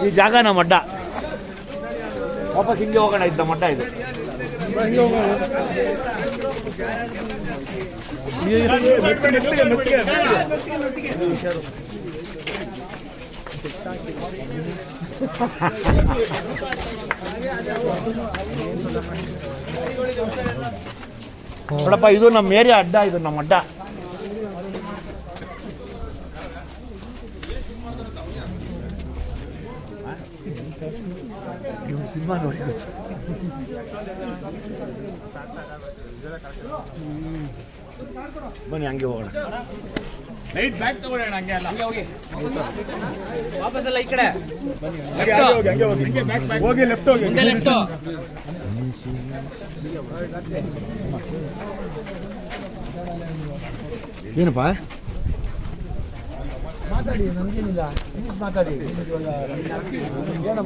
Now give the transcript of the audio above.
ಈ ಜಾಗ ನಮ್ಮ ಅಡ್ಡ. ವಾಪಸ್ ಹಿಂಗೆ ಹೋಗೋಣ, ಇದ್ದ ಮಡ್ಡ ಇದು. ನೋಡಪ್ಪ, ಇದು ನಮ್ಮ ಏರಿಯಾ ಅಡ್ಡ, ಇದು ನಮ್ಮ ಅಡ್ಡ. ಸಿನಿಮಾ ನೋಡಿ ಬನ್ನಿ, ಹಂಗೆ ಹೋಗೋಣ. ರೈಟ್ ಬ್ಯಾಕ್ ತಗೊಳ್ಳೋಣ, ಹಂಗೆ ಅಲ್ಲ ಹೋಗಿ ವಾಪಸ್ ಎಲ್ಲ ಈ ಕಡೆ ಹೋಗಿ ಲೆಫ್ಟ್ ಹೋಗಿ ಮುಂದೆ ಲೆಫ್ಟ್. ಏನಪ್ಪ ಮಾತಾಡಿ, ನಮಗೇನಿಲ್ಲ. ಮಾತಾಡಿ, ಎಲ್ಲ